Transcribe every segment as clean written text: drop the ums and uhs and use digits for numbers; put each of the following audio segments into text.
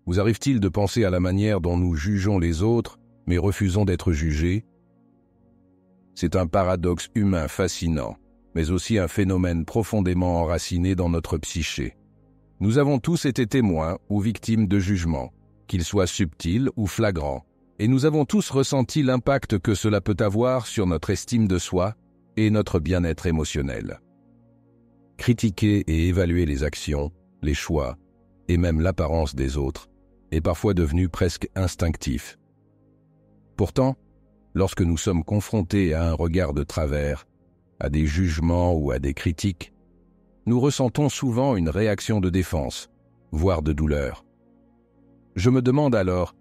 Vous arrive-t-il de penser à la manière dont nous jugeons les autres, mais refusons d'être jugés? C'est un paradoxe humain fascinant, mais aussi un phénomène profondément enraciné dans notre psyché. Nous avons tous été témoins ou victimes de jugements, qu'ils soient subtils ou flagrants, et nous avons tous ressenti l'impact que cela peut avoir sur notre estime de soi et notre bien-être émotionnel. Critiquer et évaluer les actions, les choix, et même l'apparence des autres, est parfois devenu presque instinctif. Pourtant, lorsque nous sommes confrontés à un regard de travers, à des jugements ou à des critiques, nous ressentons souvent une réaction de défense, voire de douleur. Je me demande alors,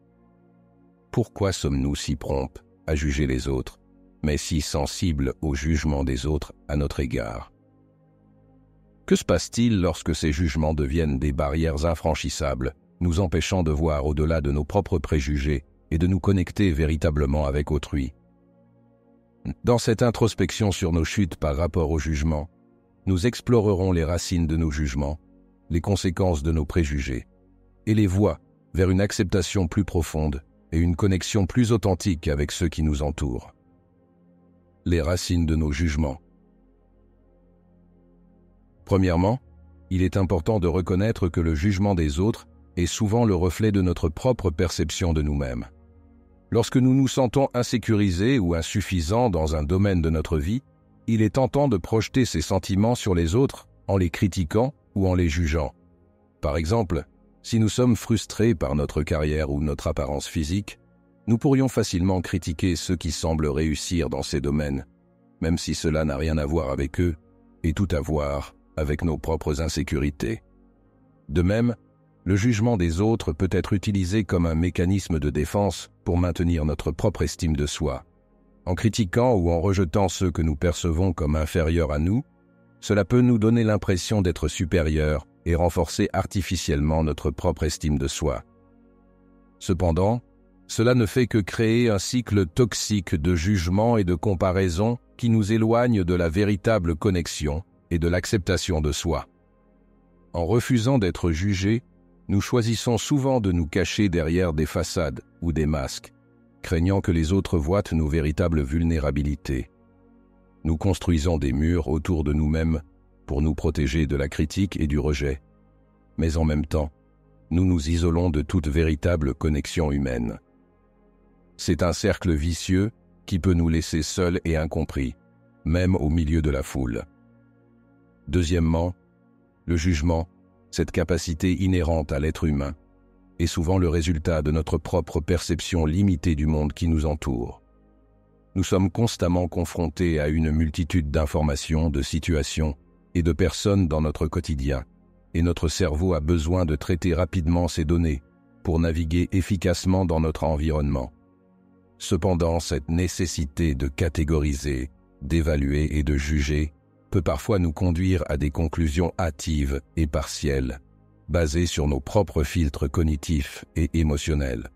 pourquoi sommes-nous si prompts à juger les autres, mais si sensibles au jugement des autres à notre égard? Que se passe-t-il lorsque ces jugements deviennent des barrières infranchissables, nous empêchant de voir au-delà de nos propres préjugés et de nous connecter véritablement avec autrui? Dans cette introspection sur nos chutes par rapport au jugement, nous explorerons les racines de nos jugements, les conséquences de nos préjugés, et les voies vers une acceptation plus profonde et une connexion plus authentique avec ceux qui nous entourent. Les racines de nos jugements. Premièrement, il est important de reconnaître que le jugement des autres est souvent le reflet de notre propre perception de nous-mêmes. Lorsque nous nous sentons insécurisés ou insuffisants dans un domaine de notre vie, il est tentant de projeter ces sentiments sur les autres en les critiquant ou en les jugeant. Par exemple, si nous sommes frustrés par notre carrière ou notre apparence physique, nous pourrions facilement critiquer ceux qui semblent réussir dans ces domaines, même si cela n'a rien à voir avec eux et tout à voir avec nos propres insécurités. De même, le jugement des autres peut être utilisé comme un mécanisme de défense pour maintenir notre propre estime de soi. En critiquant ou en rejetant ceux que nous percevons comme inférieurs à nous, cela peut nous donner l'impression d'être supérieurs et renforcer artificiellement notre propre estime de soi. Cependant, cela ne fait que créer un cycle toxique de jugement et de comparaison qui nous éloigne de la véritable connexion et de l'acceptation de soi. En refusant d'être jugés, nous choisissons souvent de nous cacher derrière des façades ou des masques, craignant que les autres voient nos véritables vulnérabilités. Nous construisons des murs autour de nous-mêmes pour nous protéger de la critique et du rejet. Mais en même temps, nous nous isolons de toute véritable connexion humaine. C'est un cercle vicieux qui peut nous laisser seuls et incompris, même au milieu de la foule. Deuxièmement, le jugement, cette capacité inhérente à l'être humain, est souvent le résultat de notre propre perception limitée du monde qui nous entoure. Nous sommes constamment confrontés à une multitude d'informations, de situations et de personnes dans notre quotidien, et notre cerveau a besoin de traiter rapidement ces données pour naviguer efficacement dans notre environnement. Cependant, cette nécessité de catégoriser, d'évaluer et de juger peut parfois nous conduire à des conclusions hâtives et partielles, basées sur nos propres filtres cognitifs et émotionnels.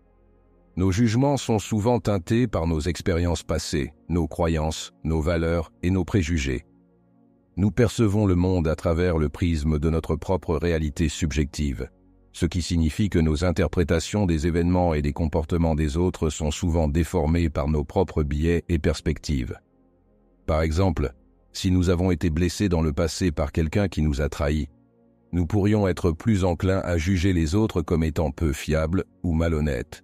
Nos jugements sont souvent teintés par nos expériences passées, nos croyances, nos valeurs et nos préjugés. Nous percevons le monde à travers le prisme de notre propre réalité subjective, ce qui signifie que nos interprétations des événements et des comportements des autres sont souvent déformées par nos propres biais et perspectives. Par exemple, si nous avons été blessés dans le passé par quelqu'un qui nous a trahis, nous pourrions être plus enclins à juger les autres comme étant peu fiables ou malhonnêtes,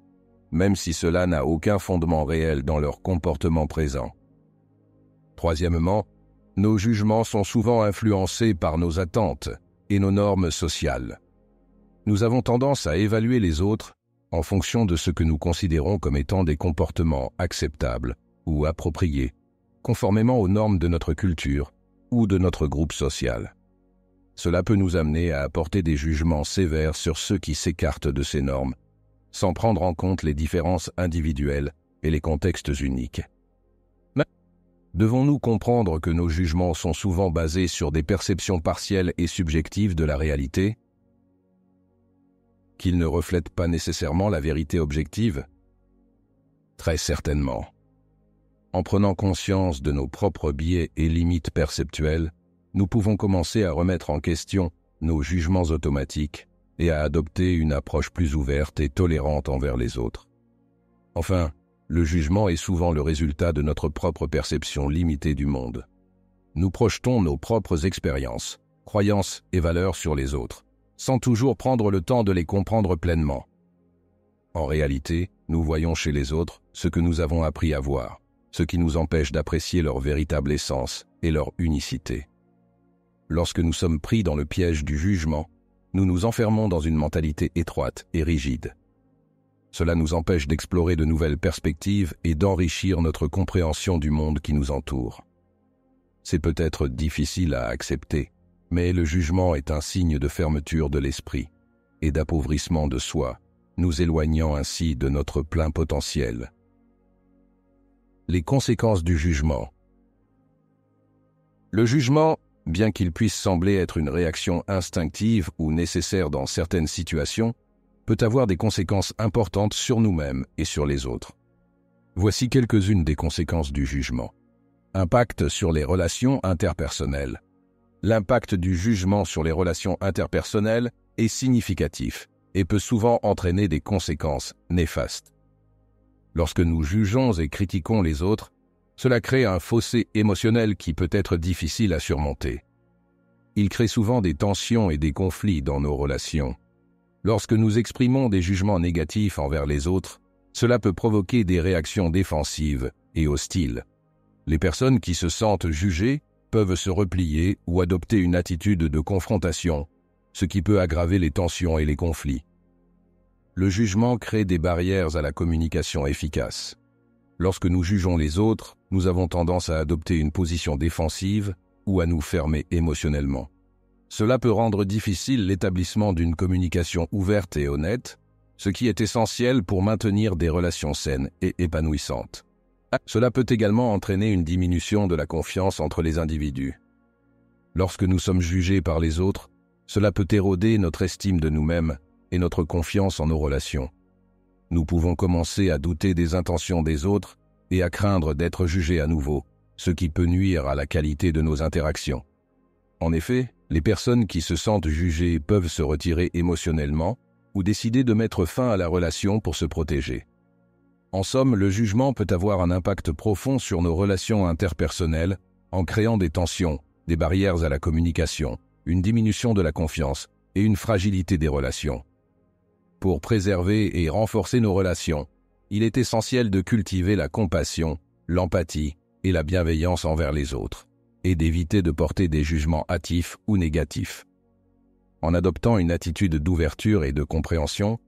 même si cela n'a aucun fondement réel dans leur comportement présent. Troisièmement, nos jugements sont souvent influencés par nos attentes et nos normes sociales. Nous avons tendance à évaluer les autres en fonction de ce que nous considérons comme étant des comportements acceptables ou appropriés, conformément aux normes de notre culture ou de notre groupe social. Cela peut nous amener à apporter des jugements sévères sur ceux qui s'écartent de ces normes, sans prendre en compte les différences individuelles et les contextes uniques. Mais devons-nous comprendre que nos jugements sont souvent basés sur des perceptions partielles et subjectives de la réalité? Qu'ils ne reflètent pas nécessairement la vérité objective? Très certainement. En prenant conscience de nos propres biais et limites perceptuelles, nous pouvons commencer à remettre en question nos jugements automatiques et à adopter une approche plus ouverte et tolérante envers les autres. Enfin, le jugement est souvent le résultat de notre propre perception limitée du monde. Nous projetons nos propres expériences, croyances et valeurs sur les autres, sans toujours prendre le temps de les comprendre pleinement. En réalité, nous voyons chez les autres ce que nous avons appris à voir, ce qui nous empêche d'apprécier leur véritable essence et leur unicité. Lorsque nous sommes pris dans le piège du jugement, nous nous enfermons dans une mentalité étroite et rigide. Cela nous empêche d'explorer de nouvelles perspectives et d'enrichir notre compréhension du monde qui nous entoure. C'est peut-être difficile à accepter, mais le jugement est un signe de fermeture de l'esprit et d'appauvrissement de soi, nous éloignant ainsi de notre plein potentiel. Les conséquences du jugement. Le jugement, bien qu'il puisse sembler être une réaction instinctive ou nécessaire dans certaines situations, peut avoir des conséquences importantes sur nous-mêmes et sur les autres. Voici quelques-unes des conséquences du jugement. Impact sur les relations interpersonnelles. L'impact du jugement sur les relations interpersonnelles est significatif et peut souvent entraîner des conséquences néfastes. Lorsque nous jugeons et critiquons les autres, cela crée un fossé émotionnel qui peut être difficile à surmonter. Il crée souvent des tensions et des conflits dans nos relations. Lorsque nous exprimons des jugements négatifs envers les autres, cela peut provoquer des réactions défensives et hostiles. Les personnes qui se sentent jugées peuvent se replier ou adopter une attitude de confrontation, ce qui peut aggraver les tensions et les conflits. Le jugement crée des barrières à la communication efficace. Lorsque nous jugeons les autres, nous avons tendance à adopter une position défensive ou à nous fermer émotionnellement. Cela peut rendre difficile l'établissement d'une communication ouverte et honnête, ce qui est essentiel pour maintenir des relations saines et épanouissantes. Cela peut également entraîner une diminution de la confiance entre les individus. Lorsque nous sommes jugés par les autres, cela peut éroder notre estime de nous-mêmes et notre confiance en nos relations. Nous pouvons commencer à douter des intentions des autres et à craindre d'être jugés à nouveau, ce qui peut nuire à la qualité de nos interactions. En effet, les personnes qui se sentent jugées peuvent se retirer émotionnellement ou décider de mettre fin à la relation pour se protéger. En somme, le jugement peut avoir un impact profond sur nos relations interpersonnelles en créant des tensions, des barrières à la communication, une diminution de la confiance et une fragilité des relations. Pour préserver et renforcer nos relations, il est essentiel de cultiver la compassion, l'empathie et la bienveillance envers les autres, et d'éviter de porter des jugements hâtifs ou négatifs. En adoptant une attitude d'ouverture et de compréhension,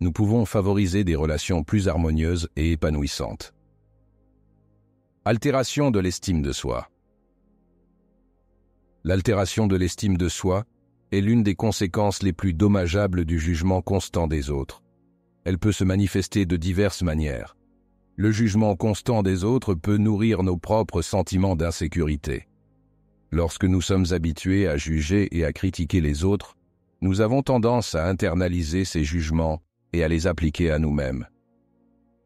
nous pouvons favoriser des relations plus harmonieuses et épanouissantes. Altération de l'estime de soi. L'altération de l'estime de soi est l'une des conséquences les plus dommageables du jugement constant des autres. Elle peut se manifester de diverses manières. Le jugement constant des autres peut nourrir nos propres sentiments d'insécurité. Lorsque nous sommes habitués à juger et à critiquer les autres, nous avons tendance à internaliser ces jugements et à les appliquer à nous-mêmes.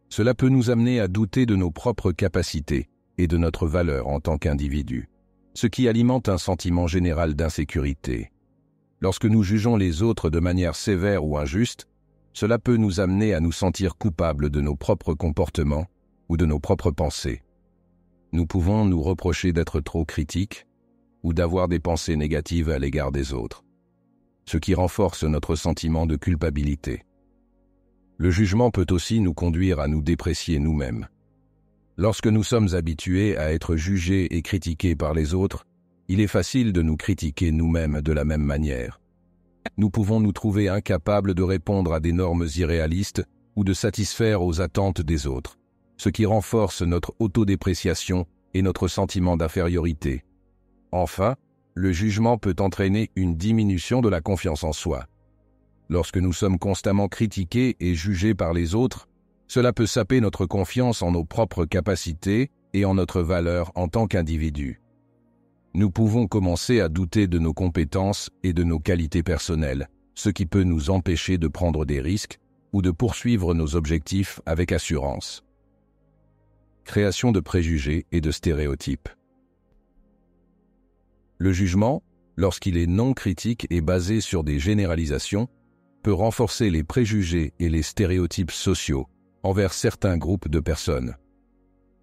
Cela peut nous amener à douter de nos propres capacités et de notre valeur en tant qu'individu, ce qui alimente un sentiment général d'insécurité. Lorsque nous jugeons les autres de manière sévère ou injuste, cela peut nous amener à nous sentir coupables de nos propres comportements ou de nos propres pensées. Nous pouvons nous reprocher d'être trop critiques ou d'avoir des pensées négatives à l'égard des autres, ce qui renforce notre sentiment de culpabilité. Le jugement peut aussi nous conduire à nous déprécier nous-mêmes. Lorsque nous sommes habitués à être jugés et critiqués par les autres, il est facile de nous critiquer nous-mêmes de la même manière. Nous pouvons nous trouver incapables de répondre à des normes irréalistes ou de satisfaire aux attentes des autres, ce qui renforce notre autodépréciation et notre sentiment d'infériorité. Enfin, le jugement peut entraîner une diminution de la confiance en soi. Lorsque nous sommes constamment critiqués et jugés par les autres, cela peut saper notre confiance en nos propres capacités et en notre valeur en tant qu'individu. Nous pouvons commencer à douter de nos compétences et de nos qualités personnelles, ce qui peut nous empêcher de prendre des risques ou de poursuivre nos objectifs avec assurance. Création de préjugés et de stéréotypes. Le jugement, lorsqu'il est non critique et basé sur des généralisations, peut renforcer les préjugés et les stéréotypes sociaux envers certains groupes de personnes.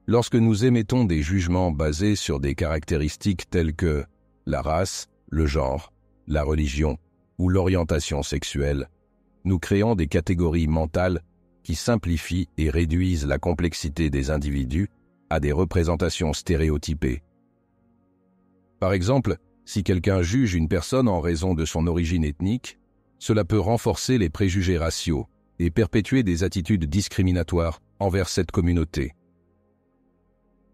Lorsque nous émettons des jugements basés sur des caractéristiques telles que la race, le genre, la religion ou l'orientation sexuelle, nous créons des catégories mentales qui simplifient et réduisent la complexité des individus à des représentations stéréotypées. Par exemple, si quelqu'un juge une personne en raison de son origine ethnique, cela peut renforcer les préjugés raciaux et perpétuer des attitudes discriminatoires envers cette communauté.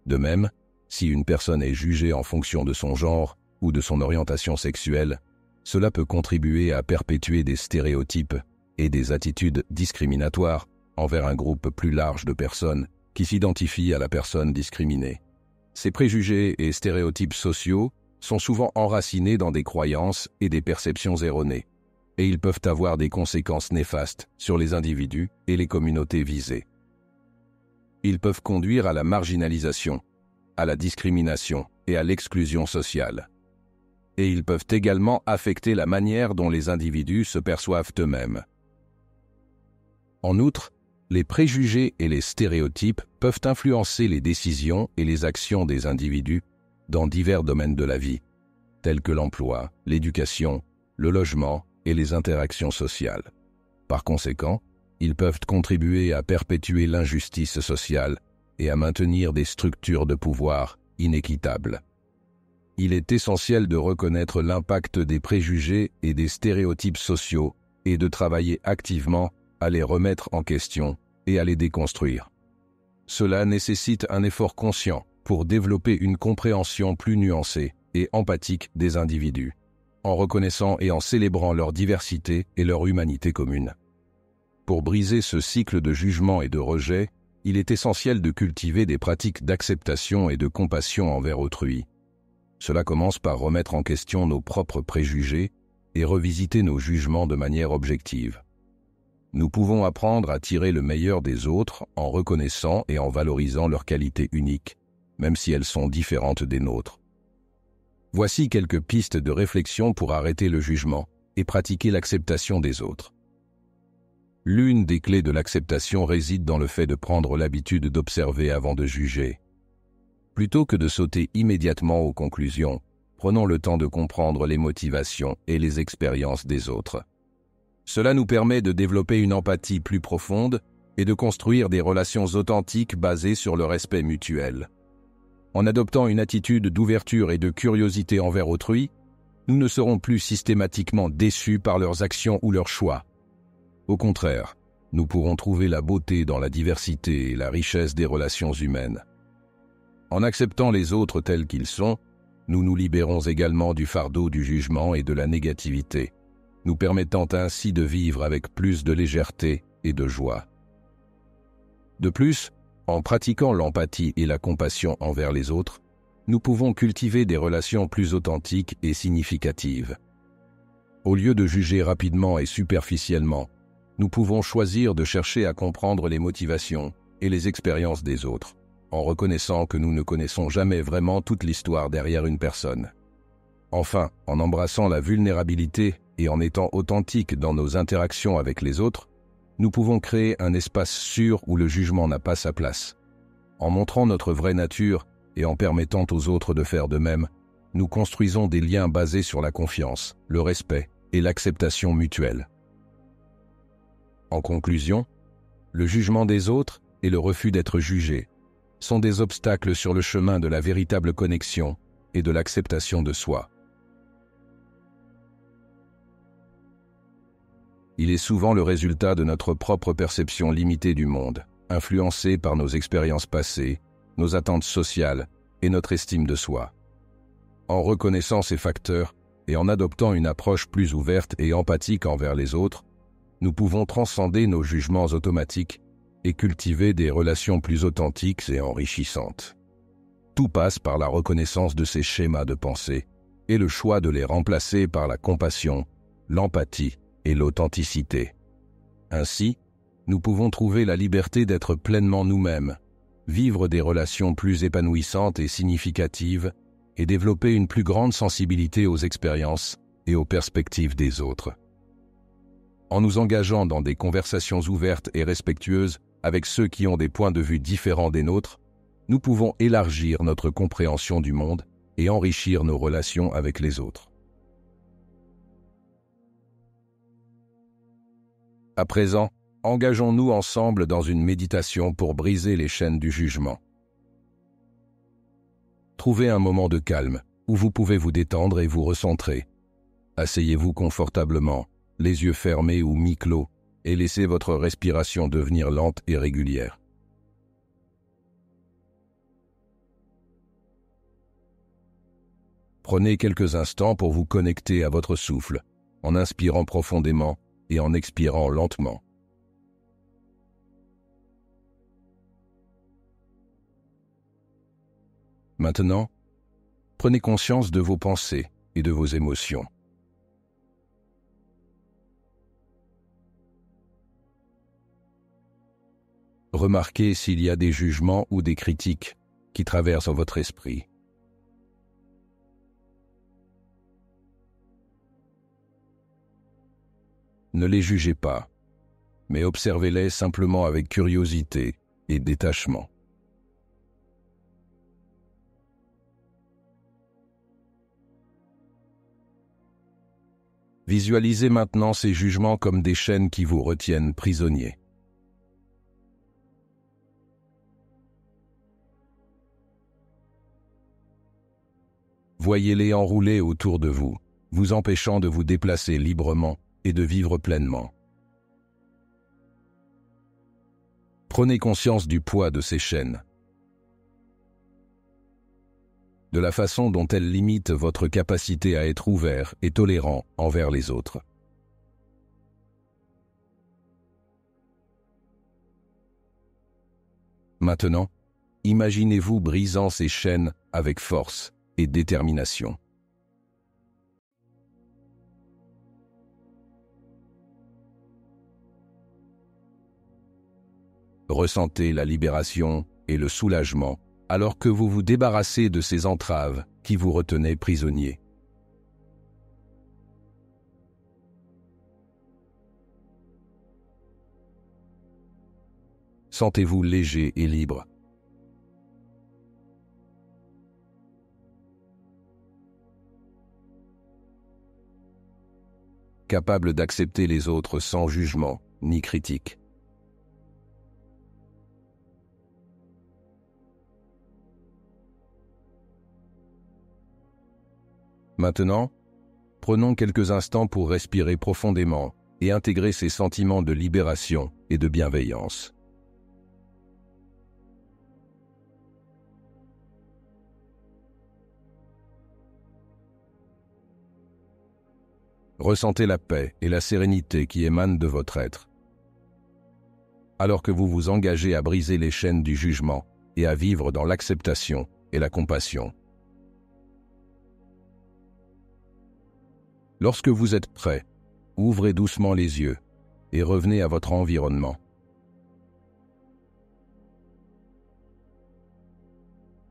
De même, si une personne est jugée en fonction de son genre ou de son orientation sexuelle, cela peut contribuer à perpétuer des stéréotypes et des attitudes discriminatoires envers un groupe plus large de personnes qui s'identifient à la personne discriminée. Ces préjugés et stéréotypes sociaux sont souvent enracinés dans des croyances et des perceptions erronées, et ils peuvent avoir des conséquences néfastes sur les individus et les communautés visées. Ils peuvent conduire à la marginalisation, à la discrimination et à l'exclusion sociale. Et ils peuvent également affecter la manière dont les individus se perçoivent eux-mêmes. En outre, les préjugés et les stéréotypes peuvent influencer les décisions et les actions des individus dans divers domaines de la vie, tels que l'emploi, l'éducation, le logement et les interactions sociales. Par conséquent, ils peuvent contribuer à perpétuer l'injustice sociale et à maintenir des structures de pouvoir inéquitables. Il est essentiel de reconnaître l'impact des préjugés et des stéréotypes sociaux et de travailler activement à les remettre en question et à les déconstruire. Cela nécessite un effort conscient pour développer une compréhension plus nuancée et empathique des individus, en reconnaissant et en célébrant leur diversité et leur humanité commune. Pour briser ce cycle de jugement et de rejet, il est essentiel de cultiver des pratiques d'acceptation et de compassion envers autrui. Cela commence par remettre en question nos propres préjugés et revisiter nos jugements de manière objective. Nous pouvons apprendre à tirer le meilleur des autres en reconnaissant et en valorisant leurs qualités uniques, même si elles sont différentes des nôtres. Voici quelques pistes de réflexion pour arrêter le jugement et pratiquer l'acceptation des autres. L'une des clés de l'acceptation réside dans le fait de prendre l'habitude d'observer avant de juger. Plutôt que de sauter immédiatement aux conclusions, prenons le temps de comprendre les motivations et les expériences des autres. Cela nous permet de développer une empathie plus profonde et de construire des relations authentiques basées sur le respect mutuel. En adoptant une attitude d'ouverture et de curiosité envers autrui, nous ne serons plus systématiquement déçus par leurs actions ou leurs choix. Au contraire, nous pourrons trouver la beauté dans la diversité et la richesse des relations humaines. En acceptant les autres tels qu'ils sont, nous nous libérons également du fardeau du jugement et de la négativité, nous permettant ainsi de vivre avec plus de légèreté et de joie. De plus, en pratiquant l'empathie et la compassion envers les autres, nous pouvons cultiver des relations plus authentiques et significatives. Au lieu de juger rapidement et superficiellement, nous pouvons choisir de chercher à comprendre les motivations et les expériences des autres, en reconnaissant que nous ne connaissons jamais vraiment toute l'histoire derrière une personne. Enfin, en embrassant la vulnérabilité et en étant authentiques dans nos interactions avec les autres, nous pouvons créer un espace sûr où le jugement n'a pas sa place. En montrant notre vraie nature et en permettant aux autres de faire de même, nous construisons des liens basés sur la confiance, le respect et l'acceptation mutuelle. En conclusion, le jugement des autres et le refus d'être jugé sont des obstacles sur le chemin de la véritable connexion et de l'acceptation de soi. Il est souvent le résultat de notre propre perception limitée du monde, influencée par nos expériences passées, nos attentes sociales et notre estime de soi. En reconnaissant ces facteurs et en adoptant une approche plus ouverte et empathique envers les autres, nous pouvons transcender nos jugements automatiques et cultiver des relations plus authentiques et enrichissantes. Tout passe par la reconnaissance de ces schémas de pensée et le choix de les remplacer par la compassion, l'empathie et l'authenticité. Ainsi, nous pouvons trouver la liberté d'être pleinement nous-mêmes, vivre des relations plus épanouissantes et significatives et développer une plus grande sensibilité aux expériences et aux perspectives des autres. En nous engageant dans des conversations ouvertes et respectueuses avec ceux qui ont des points de vue différents des nôtres, nous pouvons élargir notre compréhension du monde et enrichir nos relations avec les autres. À présent, engageons-nous ensemble dans une méditation pour briser les chaînes du jugement. Trouvez un moment de calme où vous pouvez vous détendre et vous recentrer. Asseyez-vous confortablement, les yeux fermés ou mi-clos, et laissez votre respiration devenir lente et régulière. Prenez quelques instants pour vous connecter à votre souffle, en inspirant profondément et en expirant lentement. Maintenant, prenez conscience de vos pensées et de vos émotions. Remarquez s'il y a des jugements ou des critiques qui traversent votre esprit. Ne les jugez pas, mais observez-les simplement avec curiosité et détachement. Visualisez maintenant ces jugements comme des chaînes qui vous retiennent prisonniers. Voyez-les enrouler autour de vous, vous empêchant de vous déplacer librement et de vivre pleinement. Prenez conscience du poids de ces chaînes, de la façon dont elles limitent votre capacité à être ouvert et tolérant envers les autres. Maintenant, imaginez-vous brisant ces chaînes avec force et détermination. Ressentez la libération et le soulagement alors que vous vous débarrassez de ces entraves qui vous retenaient prisonnier. Sentez-vous léger et libre. Capable d'accepter les autres sans jugement ni critique. Maintenant, prenons quelques instants pour respirer profondément et intégrer ces sentiments de libération et de bienveillance. Ressentez la paix et la sérénité qui émanent de votre être, alors que vous vous engagez à briser les chaînes du jugement et à vivre dans l'acceptation et la compassion. Lorsque vous êtes prêt, ouvrez doucement les yeux et revenez à votre environnement.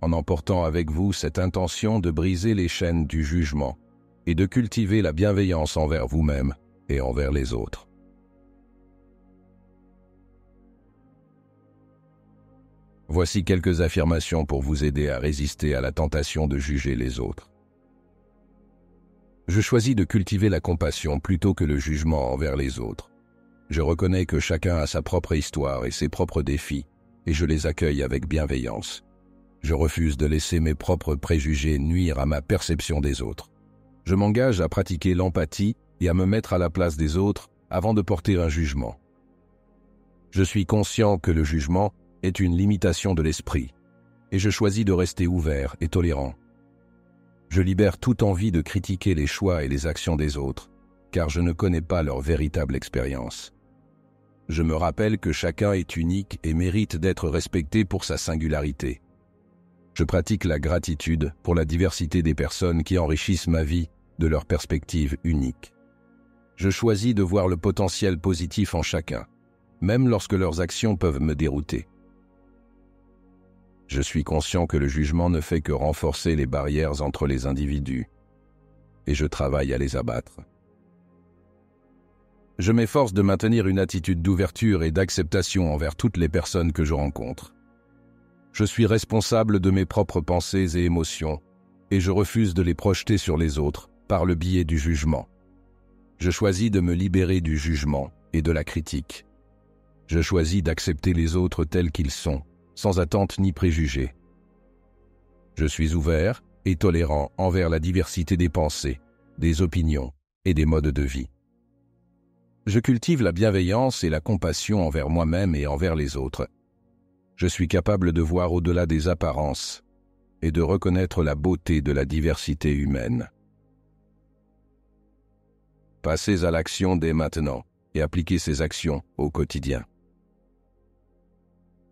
En emportant avec vous cette intention de briser les chaînes du jugement et de cultiver la bienveillance envers vous-même et envers les autres. Voici quelques affirmations pour vous aider à résister à la tentation de juger les autres. Je choisis de cultiver la compassion plutôt que le jugement envers les autres. Je reconnais que chacun a sa propre histoire et ses propres défis, et je les accueille avec bienveillance. Je refuse de laisser mes propres préjugés nuire à ma perception des autres. Je m'engage à pratiquer l'empathie et à me mettre à la place des autres avant de porter un jugement. Je suis conscient que le jugement est une limitation de l'esprit, et je choisis de rester ouvert et tolérant. Je libère toute envie de critiquer les choix et les actions des autres, car je ne connais pas leur véritable expérience. Je me rappelle que chacun est unique et mérite d'être respecté pour sa singularité. Je pratique la gratitude pour la diversité des personnes qui enrichissent ma vie de leur perspective unique. Je choisis de voir le potentiel positif en chacun, même lorsque leurs actions peuvent me dérouter. Je suis conscient que le jugement ne fait que renforcer les barrières entre les individus, et je travaille à les abattre. Je m'efforce de maintenir une attitude d'ouverture et d'acceptation envers toutes les personnes que je rencontre. Je suis responsable de mes propres pensées et émotions, et je refuse de les projeter sur les autres par le biais du jugement. Je choisis de me libérer du jugement et de la critique. Je choisis d'accepter les autres tels qu'ils sont, sans attente ni préjugés. Je suis ouvert et tolérant envers la diversité des pensées, des opinions et des modes de vie. Je cultive la bienveillance et la compassion envers moi-même et envers les autres. Je suis capable de voir au-delà des apparences et de reconnaître la beauté de la diversité humaine. Passez à l'action dès maintenant et appliquez ces actions au quotidien.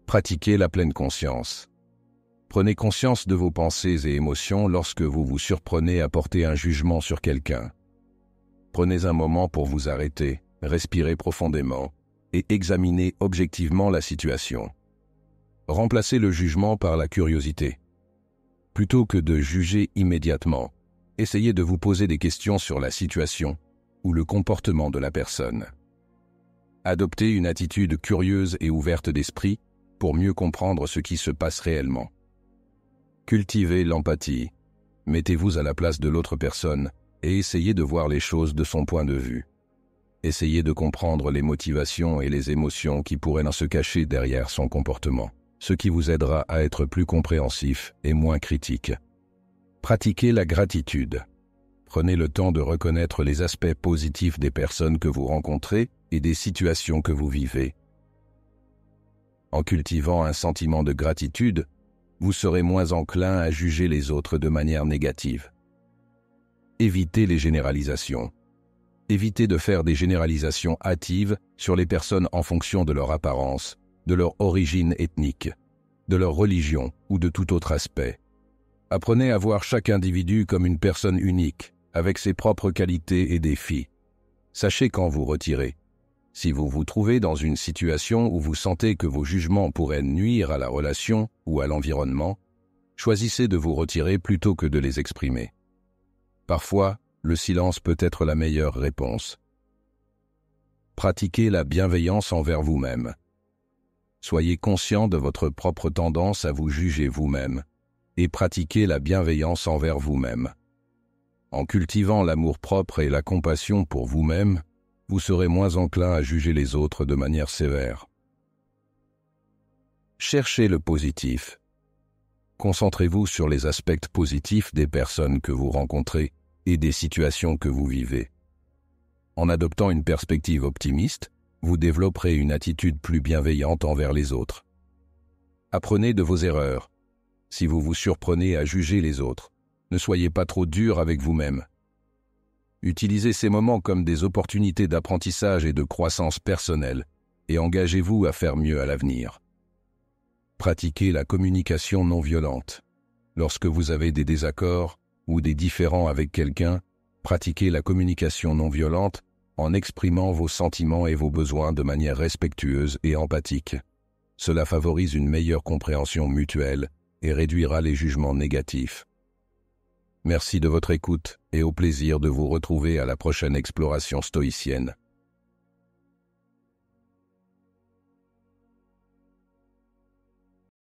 Pratiquez la pleine conscience. Prenez conscience de vos pensées et émotions lorsque vous vous surprenez à porter un jugement sur quelqu'un. Prenez un moment pour vous arrêter, respirer profondément et examiner objectivement la situation. Remplacez le jugement par la curiosité. Plutôt que de juger immédiatement, essayez de vous poser des questions sur la situation ou le comportement de la personne. Adoptez une attitude curieuse et ouverte d'esprit pour mieux comprendre ce qui se passe réellement. Cultivez l'empathie. Mettez-vous à la place de l'autre personne et essayez de voir les choses de son point de vue. Essayez de comprendre les motivations et les émotions qui pourraient se cacher derrière son comportement, ce qui vous aidera à être plus compréhensif et moins critique. Pratiquez la gratitude. Prenez le temps de reconnaître les aspects positifs des personnes que vous rencontrez et des situations que vous vivez. En cultivant un sentiment de gratitude, vous serez moins enclin à juger les autres de manière négative. Évitez les généralisations. Évitez de faire des généralisations hâtives sur les personnes en fonction de leur apparence, de leur origine ethnique, de leur religion ou de tout autre aspect. Apprenez à voir chaque individu comme une personne unique, avec ses propres qualités et défis. Sachez quand vous retirer. Si vous vous trouvez dans une situation où vous sentez que vos jugements pourraient nuire à la relation ou à l'environnement, choisissez de vous retirer plutôt que de les exprimer. Parfois, le silence peut être la meilleure réponse. Pratiquez la bienveillance envers vous-même. Soyez conscient de votre propre tendance à vous juger vous-même et pratiquez la bienveillance envers vous-même. En cultivant l'amour-propre et la compassion pour vous-même, vous serez moins enclin à juger les autres de manière sévère. Cherchez le positif. Concentrez-vous sur les aspects positifs des personnes que vous rencontrez et des situations que vous vivez. En adoptant une perspective optimiste, vous développerez une attitude plus bienveillante envers les autres. Apprenez de vos erreurs. Si vous vous surprenez à juger les autres, ne soyez pas trop dur avec vous-même. Utilisez ces moments comme des opportunités d'apprentissage et de croissance personnelle et engagez-vous à faire mieux à l'avenir. Pratiquez la communication non violente. Lorsque vous avez des désaccords ou des différends avec quelqu'un, pratiquez la communication non violente en exprimant vos sentiments et vos besoins de manière respectueuse et empathique. Cela favorise une meilleure compréhension mutuelle et réduira les jugements négatifs. Merci de votre écoute et au plaisir de vous retrouver à la prochaine exploration stoïcienne.